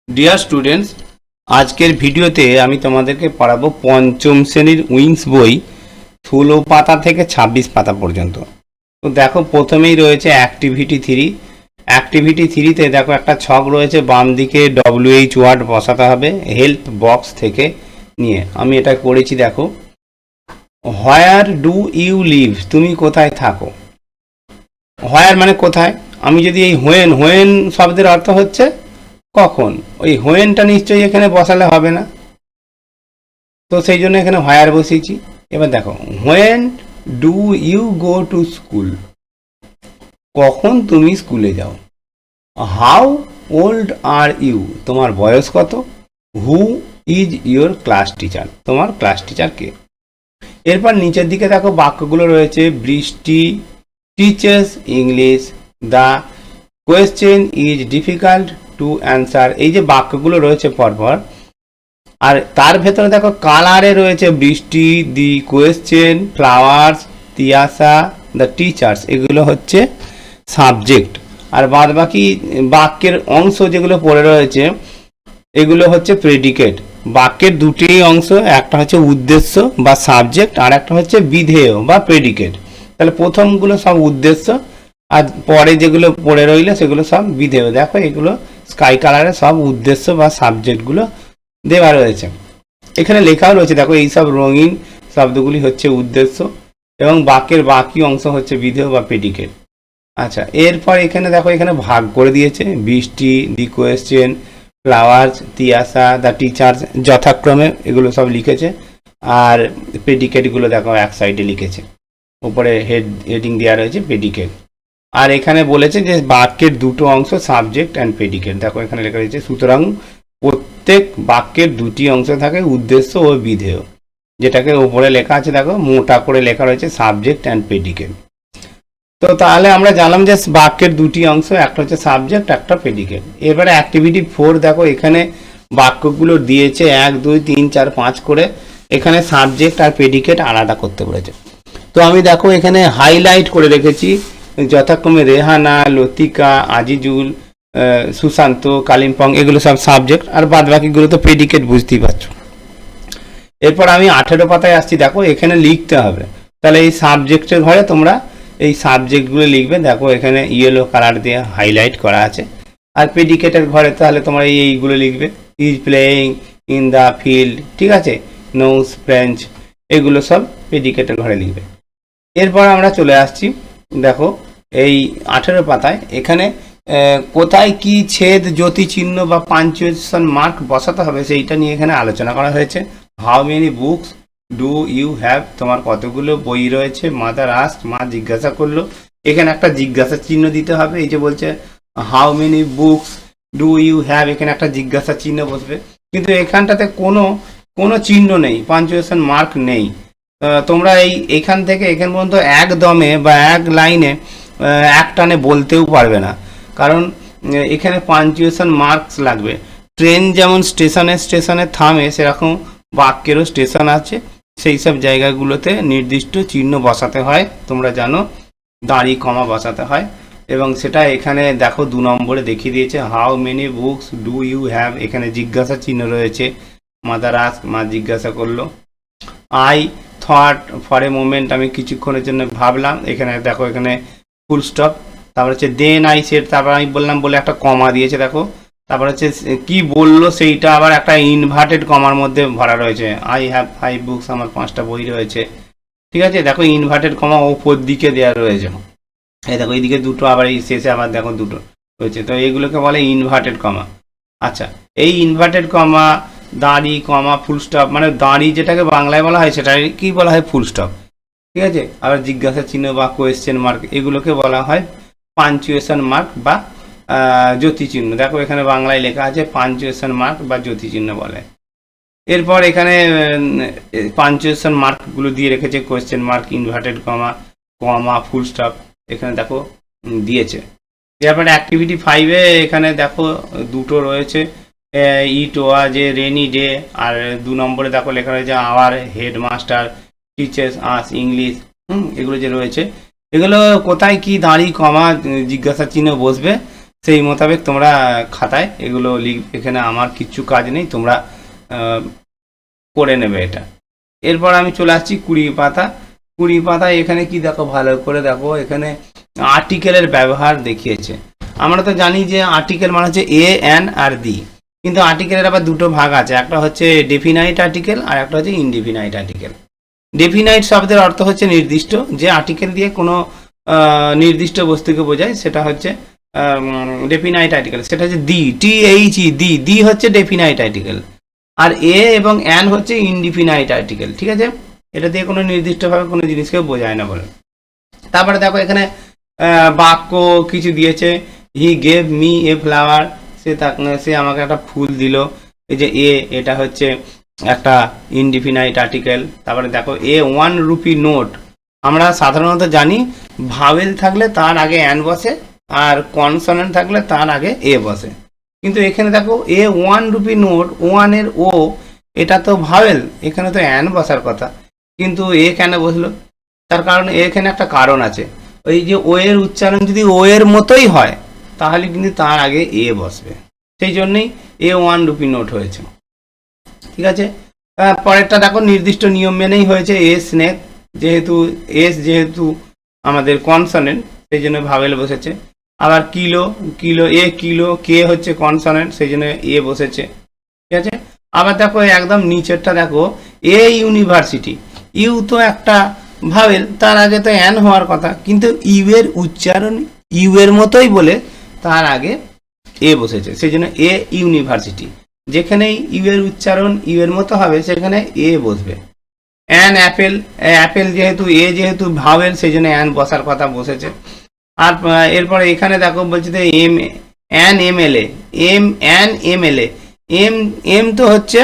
Dear students, আজকের ভিডিওতে আমি তোমাদেরকে পড়াবো পঞ্চম শ্রেণীর উইংস বই 16 পাতা থেকে 26 পাতা পর্যন্ত। তো দেখো, প্রথমেই রয়েছে অ্যাক্টিভিটি 3। অ্যাক্টিভিটি 3তে দেখো একটা ছক রয়েছে, বাম দিকে WH ওয়ার্ড বসাতে হবে হেল্প বক্স থেকে নিয়ে। আমি এটা করেছি। দেখো, হোয়ার ডু ইউ লিভ, তুমি কোথায় থাকো। হোয়ার মানে কোথায়। আমি যদি এই হোয়েন শব্দের অর্থ হচ্ছে কখন, ওই হোয়েনটা নিশ্চয়ই এখানে বসালে হবে না, তো সেই জন্য এখানে হোয়ার বসিয়েছি। এবার দেখো, when do you go to school, কখন তুমি স্কুলে যাও। হাউ ওল্ড আর ইউ, তোমার বয়স কত। Who is your class teacher, তোমার ক্লাস টিচার কে। এরপর নিচের দিকে দেখো বাক্যগুলো রয়েছে, বৃষ্টি teachers English, the question is difficult to answer. এই যে বাক্যগুলো রয়েছে পরপর, আর তার ভেতরে দেখো কালারে রয়েছে বৃষ্টি, the question, flowers, Tiyasa, the teachers, এগুলো হচ্ছে সাবজেক্ট। আর বাদ বাকি বাক্যের অংশ যেগুলো পড়ে রয়েছে এগুলো হচ্ছে প্রেডিকেট। বাক্যের দুটি অংশ, একটা হচ্ছে উদ্দেশ্য বা সাবজেক্ট, আর একটা হচ্ছে বিধেয় বা প্রেডিকেট। তাহলে প্রথমগুলো সব উদ্দেশ্য, আর পরে যেগুলো পড়ে রইলো সেগুলো সব বিধেয়। দেখো, এগুলো স্কাই কালারে সব উদ্দেশ্য বা সাবজেক্টগুলো দেওয়া রয়েছে। এখানে লেখাও রয়েছে, দেখো এইসব রঙিন শব্দগুলি হচ্ছে উদ্দেশ্য এবং বাক্যের বাকি অংশ হচ্ছে বিধেয় বা প্রেডিকেট। আচ্ছা, এরপর এখানে দেখো, এখানে ভাগ করে দিয়েছে, বৃষ্টি, the question, flowers, Tiyasa, the teachers, যথাক্রমে এগুলো সব লিখেছে। আর প্রেডিকেটগুলো দেখো এক সাইডে লিখেছে, উপরে হেডিং দেওয়া রয়েছে প্রেডিকেট। আর এখানে বলেছে যে বাক্যের দুটো অংশ সাবজেক্ট অ্যান্ড প্রেডিকেট। দেখো এখানে লেখা রয়েছে, সুতরাং প্রত্যেক বাক্যের দুটি অংশ থাকে, উদ্দেশ্য ও বিধেয়, যেটাকে উপরে লেখা আছে দেখো মোটা করে লেখা রয়েছে সাবজেক্ট অ্যান্ড প্রেডিকেট। তো তাহলে আমরা জানলাম যে বাক্যের দুটি অংশ, একটা হচ্ছে সাবজেক্ট, একটা প্রেডিকেট। এবারে অ্যাক্টিভিটি 4 দেখো, এখানে বাক্যগুলো দিয়েছে 1 2 3 4 5 করে। এখানে সাবজেক্ট আর প্রেডিকেট আলাদা করতে বলেছে। তো আমি দেখো এখানে হাইলাইট করে রেখেছি, যথাক্রমে রেহানা, লতিকা, আজিজুল, সুশান্ত, কালিম্পং, এগুলো সব সাবজেক্ট, আর বাদ বাকিগুলো তো প্রেডিকেট, বুঝতেই পারছো। এরপর আমি 18 পাতায় আসছি। দেখো এখানে লিখতে হবে, তাহলে এই সাবজেক্টের ঘরে তোমরা এই সাবজেক্টগুলো লিখবে। দেখো এখানে ইয়েলো কালার দিয়ে হাইলাইট করা আছে। আর প্রেডিকেটের ঘরে তাহলে তোমরা এইগুলো লিখবে, is playing in the field, ঠিক আছে, নোস ফ্রেঞ্চ, এগুলো সব প্রেডিকেটের ঘরে লিখবে। এরপর আমরা চলে আসছি, দেখো এই 18 পাতায় এখানে কোথায় কি ছেদ, জ্যোতি চিহ্ন বা পাঞ্চুয়েশন মার্ক বসাতে হবে সেইটা নিয়ে এখানে আলোচনা করা হয়েছে। How many books do you have, তোমার কতগুলো বই রয়েছে। মাদার আস্ক, মা জিজ্ঞাসা করলো। এখানে একটা জিজ্ঞাসা চিহ্ন দিতে হবে। এই যে বলছে how many books do you have, এখানে একটা জিজ্ঞাসা চিহ্ন বসবে, কিন্তু এখানটাতে কোনো চিহ্ন নেই, পাঞ্চুয়েশন মার্ক নেই। তোমরা এইখান থেকে এখান পর্যন্ত একদমে বা এক লাইনে এক টানে বলতেও পারবে না, কারণ এখানে পাঞ্চুয়েশন মার্কস লাগবে। ট্রেন যেমন স্টেশনে থামে, সেরকম বাক্যেরও স্টেশন আছে, সেই সব জায়গাগুলোতে নির্দিষ্ট চিহ্ন বসাতে হয়, তোমরা জানো, দাঁড়ি কমা বসাতে হয়। এবং সেটা এখানে দেখো 2 নম্বরে দেখিয়ে দিয়েছে, how many books do you have, এখানে জিজ্ঞাসা চিহ্ন রয়েছে। মাদার আস্ক, মা জিজ্ঞাসা করলো। I thought for a moment, আমি কিছুক্ষণের জন্য ভাবলাম। এখানে দেখো এখানে ফুল স্টপ, তারপর হচ্ছে দেন আই সেড, তারপর আমি বললাম বলে একটা কমা দিয়েছে দেখো। তারপর হচ্ছে কি বললো সেইটা আবার একটা ইনভার্টেড কমার মধ্যে ভরা রয়েছে, আই হ্যাভ 5 বুকস, আমার 5টা বই রয়েছে, ঠিক আছে। দেখো ইনভার্টেড কমা ওপর দিকে দেওয়া রয়েছে, এই দেখো এইদিকে দুটো, আবার এই শেষে আবার দেখো দুটো রয়েছে, তো এইগুলোকে বলে ইনভার্টেড কমা। আচ্ছা, এই ইনভার্টেড কমা, দাঁড়ি কমা, ফুল স্টপ, মানে দাঁড়ি যেটাকে বাংলায় বলা হয় সেটাকে কি বলা হয়, ফুল স্টপ, ঠিক আছে। আবার জিজ্ঞাসা চিহ্ন বা কোয়েশ্চেন মার্ক, এগুলোকে বলা হয় পাঞ্চুয়েশন মার্ক বা জ্যোতি চিহ্ন। দেখো এখানে বাংলায় লেখা আছে পাঞ্চুয়েশন মার্ক বা জ্যোতি চিহ্ন বলে। এরপর এখানে পাঞ্চুয়েশন মার্কগুলো দিয়ে রেখেছে, question mark, inverted comma, full stop, এখানে দেখো দিয়েছে। এরপরে অ্যাক্টিভিটি 5-এ এখানে দেখো দুটো রয়েছে, ইট ওয়াজ এ রেনি ডে, আর 2 নম্বরে দেখো লেখা রয়েছে our headmaster teachers us English. এগুলো যে রয়েছে, এগুলো কোথায় কি দাঁড়ি কমা জিজ্ঞাসা চিহ্ন বসবে সেই মোতাবেক তোমরা খাতায় এগুলো এখানে আমার কিচ্ছু কাজ নেই, তোমরা করে নেবে এটা। এরপর আমি চলে আসছি 20 পাতা। 20 পাতায় এখানে কি দেখো, ভালো করে দেখো, এখানে আর্টিকেলের ব্যবহার দেখিয়েছে। আমরা তো জানি যে আর্টিকেল মানে হচ্ছে এ, এন আর দি, কিন্তু আর্টিকেলের আবার দুটো ভাগ আছে, একটা হচ্ছে ডেফিনাইট আর্টিকেল আর একটা হচ্ছে ইনডেফিনাইট আর্টিকেল। ডেফিনাইট শব্দের অর্থ হচ্ছে নির্দিষ্ট, যে আর্টিকেল দিয়ে কোনো নির্দিষ্ট বস্তুকে বোঝায় সেটা হচ্ছে ডেফিনাইট আর্টিকেল, সেটা হচ্ছে দি, THE, দি, দি হচ্ছে ডেফিনাইট আর্টিকেল। আর এ এবং এন হচ্ছে ইনডিফিনাইট আর্টিকেল, ঠিক আছে? এটা দিয়ে কোনো নির্দিষ্টভাবে কোনো জিনিসকে বোঝায় না বলে। তারপরে দেখো এখানে বাক্য কিছু দিয়েছে, he gave me a flower, সে আমাকে একটা ফুল দিল। এই যে এটা হচ্ছে একটা ইনডিফিনাইট আর্টিকেল। তারপরে দেখো A1 রুপি নোট, আমরা সাধারণত জানি ভাওয়েল থাকলে তার আগে অ্যান বসে আর কনসোনেন্ট থাকলে তার আগে এ বসে, কিন্তু এখানে দেখো A1 রুপি নোট, 1 এর ও, এটা তো ভাওয়েল, এখানে তো অ্যান বসার কথা, কিন্তু এ কেন বসলো? তার কারণ এখানে একটা কারণ আছে, ওই যে ও এর উচ্চারণ যদি ও এর মতোই হয় তাহলে কিন্তু তার আগে এ বসবে, সেই জন্যই A1 রুপি নোট হয়েছে, ঠিক আছে? পরেরটা দেখো নির্দিষ্ট নিয়ম মেনেই হয়েছে, এ স্নেক, যেহেতু আমাদের কনসোনেন্ট সেই জন্য ভাওয়েল বসেছে। আবার কিলো, কিলো, কে হচ্ছে কনসোনেন্ট সেই জন্য এ বসেছে, ঠিক আছে? আবার দেখো একদম নিচেরটা দেখো, এ ইউনিভার্সিটি, ইউ তো একটা ভাওয়েল, তার আগে তো অ্যান হওয়ার কথা, কিন্তু ইউ এর উচ্চারণ ইউ এর মতোই বলে তার আগে এ বসেছে, সেই জন্য এ ইউনিভার্সিটি। যেখানেই ইউ এর উচ্চারণ ইউ এর মতো হবে সেখানে এ বসবে। অ্যান অ্যাপেল, অ্যাপেল যেহেতু ভাওয়েল সেই জন্য অ্যান বসার কথা বসেছে। আর এরপরে এখানে দেখো বলছে যে এমএলএ, এম তো হচ্ছে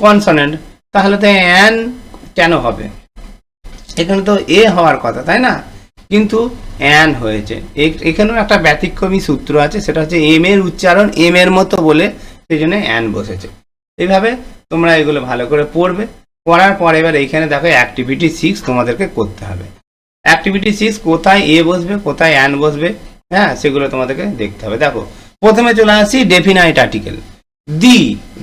কনসোনেন্ট, তাহলে তো অ্যান কেন হবে? এখানে তো এ হওয়ার কথা, তাই না? কিন্তু অ্যান হয়েছে। এখানেও একটা ব্যতিক্রমী সূত্র আছে, সেটা হচ্ছে এম এর উচ্চারণ এম এর মতো বলে সেই জন্য অ্যান বসেছে। এইভাবে তোমরা এগুলো ভালো করে পড়বে। পড়ার পর এবার এইখানে দেখো অ্যাক্টিভিটি 6 তোমাদেরকে করতে হবে। অ্যাক্টিভিটি 6 কোথায় এ বসবে, কোথায় অ্যান বসবে, হ্যাঁ, সেগুলো তোমাদেরকে দেখতে হবে। দেখো প্রথমে চলে আসি ডেফিনাইট আর্টিকেল।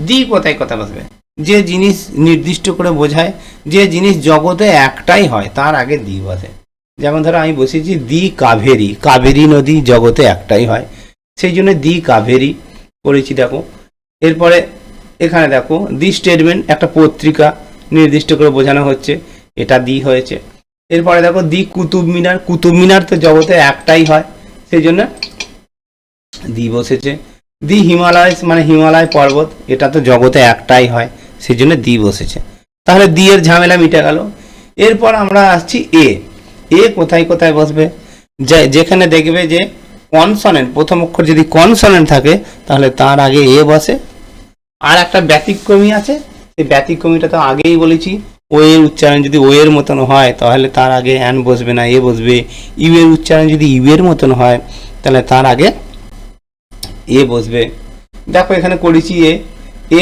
দি কোথায় কথা বসবে? যে জিনিস নির্দিষ্ট করে বোঝায়, যে জিনিস জগতে একটাই হয় তার আগে দি বসে। যেমন ধরো আমি বসেছি দি কাভেরি, কাবেরী নদী জগতে একটাই হয়, সেই জন্য দি কাভেরি করেছি। দেখো এরপরে এখানে দেখো দি স্টেটমেন্ট, একটা পত্রিকা নির্দিষ্ট করে বোঝানো হচ্ছে, এটা দি হয়েছে। এরপরে দেখো দি কুতুব মিনার, কুতুব মিনার তো জগতে একটাই হয় সেই জন্য দি বসেছে। দি হিমালয়স মানে হিমালয় পর্বত, এটা তো জগতে একটাই হয় সেই জন্য দি বসেছে। তাহলে দি এর ঝামেলা মিটে গেল। এরপর আমরা আসছি এ কোথায় কোথায় বসবে? যেখানে দেখবে যে কনসোনেন্ট, প্রথম অক্ষর যদি কনসোনেন্ট থাকে তাহলে তার আগে এ বসে। আর একটা ব্যতিক্রমী আছে, সেই ব্যতিক্রমীটা তো আগেই বলেছি, ও এর উচ্চারণ যদি ও এর মতন হয় তাহলে তার আগে অ্যান বসবে না, এ বসবে। ইউ এর উচ্চারণ যদি ইউ এর মতন হয় তাহলে তার আগে এ বসবে। দেখো এখানে করেছি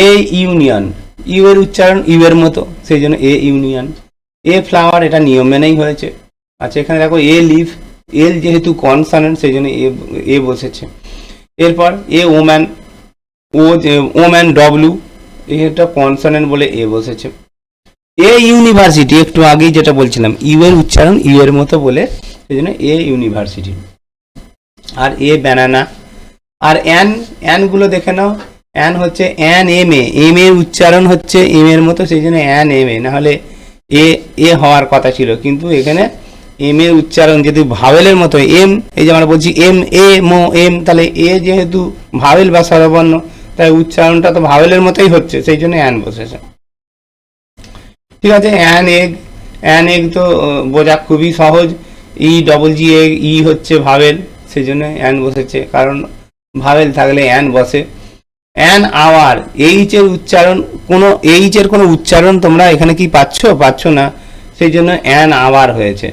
এ ইউনিয়ন, ইউ এর উচ্চারণ ইউ এর মতো সেই জন্য এ ইউনিয়ন। এ ফ্লাওয়ার, এটা নিয়ম মেনেই হয়েছে। আচ্ছা এখানে দেখো এ লিভ, এল যেহেতু কনসোনেন্ট সেই জন্য এ বসেছে। এরপর এ ওম্যান, ওম্যান ডব্লিউ, এটা কনসোনেন্ট বলে এ বসেছে। এ ইউনিভার্সিটি, একটু আগেই যেটা বলছিলাম ইউ এর উচ্চারণ ইউ এর মতো বলে সেই জন্য এ ইউনিভার্সিটি। আর এ ব্যানানা। আর অ্যান গুলো দেখে নাও, অ্যান হচ্ছে অ্যান এম এর উচ্চারণ হচ্ছে এম এর মতো সেই জন্য অ্যান এম এ, নাহলে এ হওয়ার কথা ছিল, কিন্তু এখানে এম এর উচ্চারণ যেহেতু ভাওয়েলের মতো এম, এই যে আমরা বলছি এম, তাহলে এ যেহেতু ভাওয়েল বা স্বরবর্ণ তাই উচ্চারণটা তো ভাওয়েলের মতোই হচ্ছে সেই জন্য অ্যান বসেছে, ঠিক আছে? অ্যান এগ তো বোঝা খুবই সহজ, ই এগ, ই হচ্ছে ভাওয়েল সেই জন্য অ্যান বসেছে, কারণ ভাওয়েল থাকলে অ্যান বসে। অ্যান আওয়ার, এইচ এর উচ্চারণ, এইচ এর কোনো উচ্চারণ তোমরা এখানে কি পাচ্ছ না, সেই জন্য অ্যান আওয়ার হয়েছে,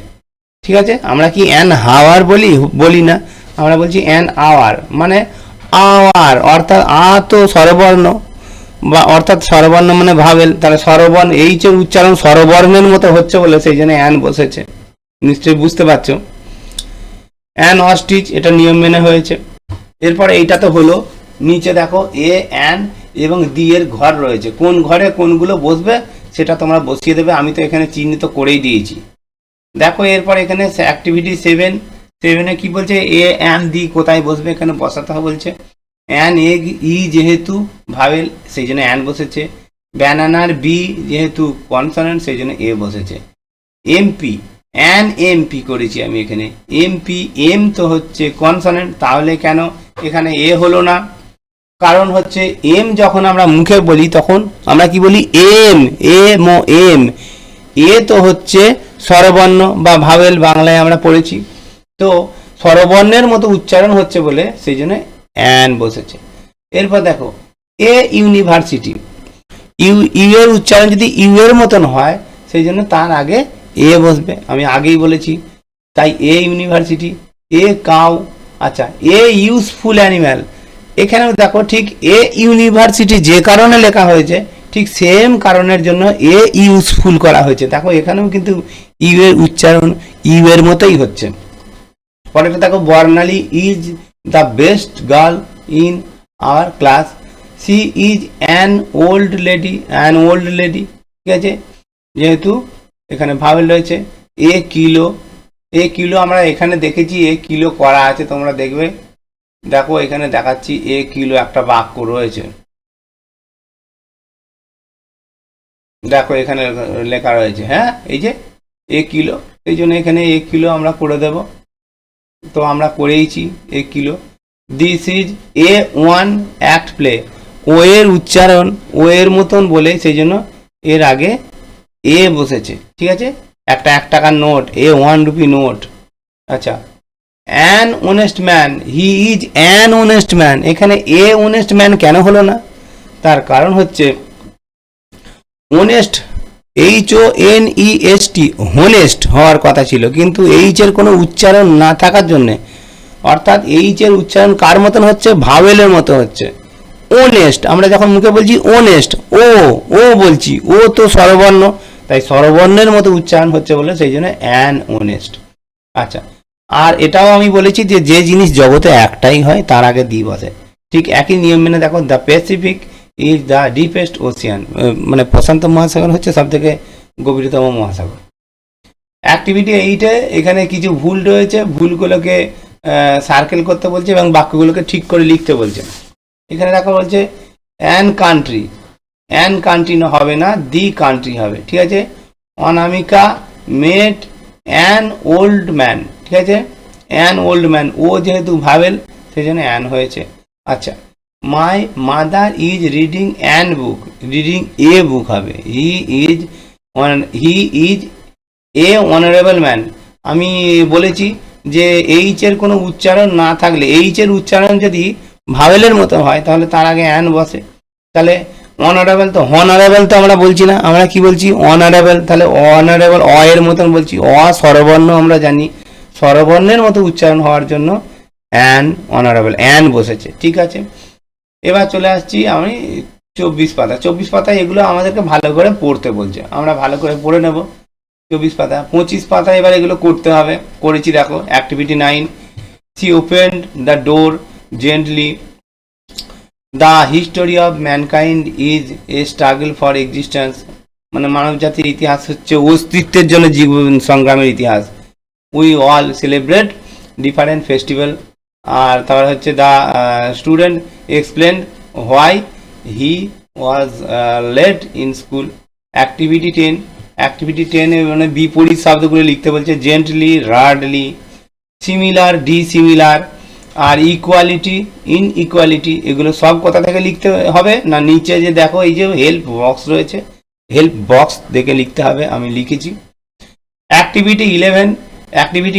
ঠিক আছে? আমরা কি অ্যান হাওয়ার বলি না, আমরা বলছি অ্যান আওয়ার, মানে আওয়ার অর্থাৎ আ তো স্বরবর্ণ, বা অর্থাৎ স্বরবর্ণ মানে ভাওয়েল, তাহলে স্বরবর্ণ এইচ এর উচ্চারণ স্বরবর্ণের মতো হচ্ছে বলে সেই জন্য অ্যান বসেছে, নিশ্চয়ই বুঝতে পারছো। অ্যান অস্টিচ, এটা নিয়ম মেনে হয়েছে। এরপরে এইটা তো হলো, নিচে দেখো এ অ্যান এবং দি এর ঘর রয়েছে, কোন ঘরে কোনগুলো বসবে সেটা তোমরা বসিয়ে দেবে, আমি তো এখানে চিহ্নিত করেই দিয়েছি। দেখো এরপর এখানে অ্যাক্টিভিটি 7 কি বলছে, এ অ্যান দি কোথায় বসবে এখানে বসাতে হবে বলছে। অ্যান এগ ই যেহেতু ভাবেল সেই জন্য অ্যান বসেছে, ব্যানানার বি যেহেতু কনসোনেন্ট সেই জন্য এ বসেছে। এমপি অ্যান এমপি করেছি আমি এখানে, এমপি এম তো হচ্ছে কনসোনেন্ট, তাহলে কেন এখানে এ হলো না? কারণ হচ্ছে এম যখন আমরা মুখে বলি তখন আমরা কি বলি, এম এম ও এম, এ তো হচ্ছে স্বরবর্ণ বা ভাওয়েল, বাংলায় আমরা পড়েছি, তো স্বরবর্ণের মতো উচ্চারণ হচ্ছে বলে সেই জন্য অ্যান বসেছে। এরপর দেখো এ ইউনিভার্সিটি, ইউ এর উচ্চারণ যদি ইউ এর মতন হয় সেই জন্য তার আগে এ বসবে, আমি আগেই বলেছি, তাই এ ইউনিভার্সিটি। এ কাউ, আচ্ছা এ ইউজফুল অ্যানিম্যাল, এখানেও দেখো ঠিক এ ইউনিভার্সিটি যে কারণে লেখা হয়েছে ঠিক সেম কারণের জন্য এ ইউজফুল করা হয়েছে, দেখো এখানেও কিন্তু ইউ এর উচ্চারণ ইউ এর মতোই হচ্ছে। পরেরটা দেখো Barnali is the best girl in our class, she is an old lady, ঠিক আছে, যেহেতু এখানে ভাওয়েল রয়েছে। এ কিলো আমরা এখানে দেখেছি এ কিলো করা আছে, তোমরা দেখবে, দেখো এখানে দেখাচ্ছি এ কিলো একটা বাক্য রয়েছে, দেখো এখানে লেখা রয়েছে, হ্যাঁ এই যে এ কিলো, এই জন্য এখানে এ কিলো আমরা করে দেব, তো আমরা করেইছি a kilo. This is a one act play, ও এর উচ্চারণ ও এর মতন বলে সেই জন্য এর আগে এ বসেছে, ঠিক আছে, একটা 1 টাকার নোট, এ 1 রুপি নোট। আচ্ছা an honest man, he is an honest man, এখানে এ অনেস্ট ম্যান কেন হলো না? তার কারণ হচ্ছে অনেস্ট HONEST হোনেস্ট হওয়ার কথা ছিল, কিন্তু এইচ এর কোনো উচ্চারণ না থাকার জন্যে, অর্থাৎ এইচ এর উচ্চারণ কার মতন হচ্ছে, ভাওয়েলের মতো হচ্ছে। অনেস্ট আমরা যখন মুখে বলছি অনেস্ট, ও বলছি, ও তো স্বরবর্ণ, তাই স্বরবর্ণের মতো উচ্চারণ হচ্ছে বলে সেই জন্য অ্যান অনেস্ট। আচ্ছা আর এটাও আমি বলেছি যে যে জিনিস জগতে একটাই হয় তার আগে দি বসে, ঠিক একই নিয়ম মেনে দেখো the Pacific is the deepest Ocean, মানে প্রশান্ত মহাসাগর হচ্ছে সব থেকে গভীরতম মহাসাগর। অ্যাক্টিভিটি 8-এ এখানে কিছু ভুল রয়েছে, ভুলগুলোকে সার্কেল করতে বলছে এবং বাক্যগুলোকে ঠিক করে লিখতে বলছে। এখানে দেখো বলছে অ্যান কান্ট্রি হবে না, দি কান্ট্রি হবে, ঠিক আছে। অনামিকা মেট অ্যান ওল্ড ম্যান, ঠিক আছে, অ্যান ওল্ড ম্যান, ও যেহেতু ভাবেল সেই জন্য অ্যান হয়েছে। আচ্ছা my mother is reading an book, reading a book হবে, he is a honourable man, আমি বলেছি যে এইচ এর কোনো উচ্চারণ না থাকলে, এইচ এর উচ্চারণ যদি ভাওয়েলের মতো হয় তাহলে তার আগে অ্যান বসে, তাহলে অনারেবল তো হনারেবল তো আমরা বলছি না, আমরা কি বলছি অনারেবল, তাহলে অনারেবল অ এর মতন বলছি, স্বরবর্ণ আমরা জানি, স্বরবর্ণের মতো উচ্চারণ হওয়ার জন্য অ্যান অনারেবল অ্যান বসেছে, ঠিক আছে। এবার চলে আসছি আমি 24 পাতায় এগুলো আমাদেরকে ভালো করে পড়তে বলছে, আমরা ভালো করে পড়ে নেব। 24 পাতা, 25 পাতা এবার এগুলো করতে হবে, করেছি দেখো। Activity 9, she opened the door gently, the history of mankind is a struggle for existence, মানে মানব জাতির ইতিহাস হচ্ছে অস্তিত্বের জন্য জীবন সংগ্রামের ইতিহাস। We all celebrate different festival, আর তারপর হচ্ছে the student explain why he was late in school. Activity 10 মানে বিপরীত শব্দগুলো লিখতে বলছে, জেন্টলি, রার্ডলি, সিমিলার, ডিসিমিলার, আর ইকুয়ালিটি, ইনইকুয়ালিটি, এগুলো সব কোথা থেকে লিখতে হবে না, নিচে যে দেখো এই যে হেল্প বক্স রয়েছে, হেল্প বক্স দেখে লিখতে হবে, আমি লিখেছি। অ্যাক্টিভিটি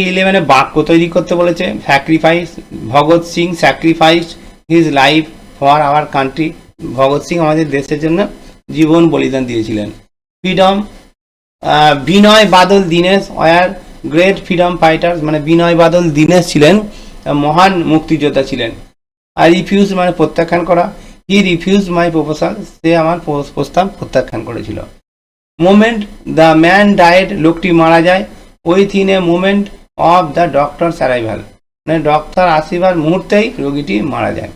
11 বাক্য তৈরি করতে বলেছে। Sacrifice, Bhagat Singh sacrifice his life for our country, Bhagat Singh আমাদের দেশের জন্য জীবন বলিদান দিয়েছিলেন। Freedom, Binoy Badal Dinesh were great freedom fighters, মানে বিনয় বাদল দীনেশ ছিলেন মহান মুক্তিযোদ্ধা ছিলেন। আর রিফিউজ মানে প্রত্যাখ্যান করা, হি রিফিউজ মাই প্রপোজাল, সে আমার প্রস্তাব প্রত্যাখ্যান করেছিল। মোমেন্ট, দ্য ম্যান ডায়েড, লোকটি মারা যায়। Within a moment of the doctors arrival, মানে ডক্টর আসিবার মুহূর্তেই রোগীটি মারা যায়।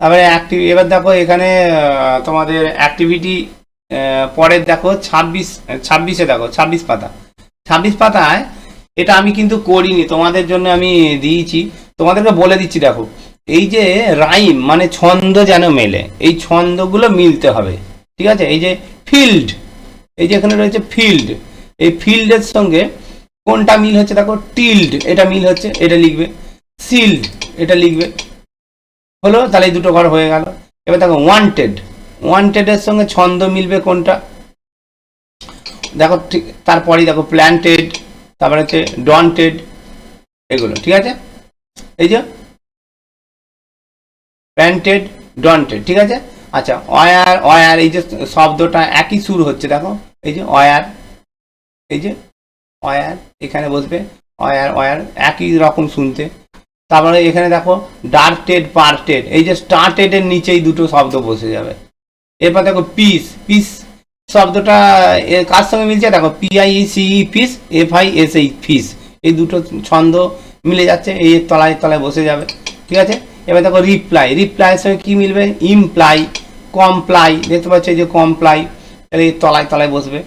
তারপরে এবার দেখো এখানে তোমাদের অ্যাক্টিভিটি পরের দেখো 26 দেখো 26 পাতা। 26 পাতায় এটা আমি কিন্তু করিনি, তোমাদের জন্য আমি দিয়েছি, তোমাদেরকে বলে দিচ্ছি। দেখো এই যে রাইম মানে ছন্দ যেন মেলে, এই ছন্দগুলো মিলতে হবে, ঠিক আছে। এই যে ফিল্ড, এই যে এখানে রয়েছে ফিল্ড, এই ফিল্ডের সঙ্গে কোনটা মিল হচ্ছে দেখো, টিল্ড এটা মিল হচ্ছে, এটা লিখবে। সিল্ড এটা লিখবে, হলো। তাহলে এই দুটো ঘর হয়ে গেল। এবার দেখো ওয়ান্টেড, ওয়ান্টেডের সঙ্গে ছন্দ মিলবে কোনটা দেখো, ঠিক তারপরেই দেখো প্ল্যান্টেড, তারপরে হচ্ছে ডন্টেড, এগুলো ঠিক আছে। এই যে প্ল্যান্টেড ডন্টেড, ঠিক আছে। আচ্ছা অয়ার, অয়ার এই যে শব্দটা একই সুর হচ্ছে দেখো, এই যে অয়ার, এই যে অয়ার এখানে বসবে, অয়ার অয়ার একই রকম শুনতে। তারপরে এখানে দেখো ডার্টেড পার্টেড, এই যে স্টার্টেড এর নিচেই দুটো শব্দ বসে যাবে। এরপর দেখো পিস, পিস শব্দটা কার সঙ্গে মিলছে দেখো, PIECE পিস, FISH ফিস, এই দুটো ছন্দ মিলে যাচ্ছে, এই তলায় তলায় বসে যাবে, ঠিক আছে। এবার দেখো রিপ্লাই, রিপ্লাইয়ের সঙ্গে কি মিলবে, ইমপ্লাই, কমপ্লাই, দেখতে পাচ্ছ এই যে কমপ্লাই, তাহলে এই তলায় তলায় বসবে।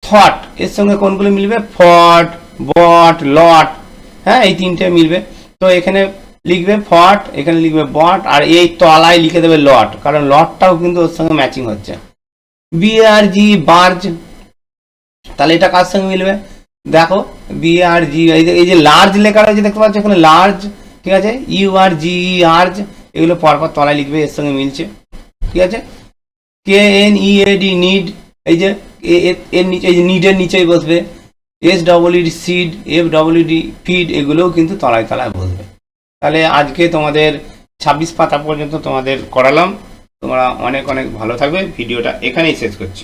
থট এর সঙ্গে কোনগুলো মিলবে, ফট, বট, লট, হ্যাঁ এই তিনটে মিলবে। তো এখানে লিখবে ফট, এখানে লিখবে বট, আর এই তলায় লিখে দেবে লট, কারণ লটটাও কিন্তু ওর সঙ্গে ম্যাচিং হচ্ছে। BRG বার্জ, তাহলে এটা কার সঙ্গে মিলবে দেখো, BRG এই যে লার্জ লেখা রয়েছে দেখতে পাচ্ছ এখানে লার্জ, ঠিক আছে। URGE আর্জ, এগুলো পরপর তলায় লিখবে, এর সঙ্গে মিলছে, ঠিক আছে। KNEAD নিড, এই যে এর নিচে, এই যে নিডের নিচেই বসবে। SWD সিড, FWD ফিড, এগুলোও কিন্তু তলায় তলায় বসবে। তাহলে আজকে তোমাদের 26 পাতা পর্যন্ত তোমাদের করালাম। তোমরা অনেক অনেক ভালো থাকবে। ভিডিওটা এখানেই শেষ করছি।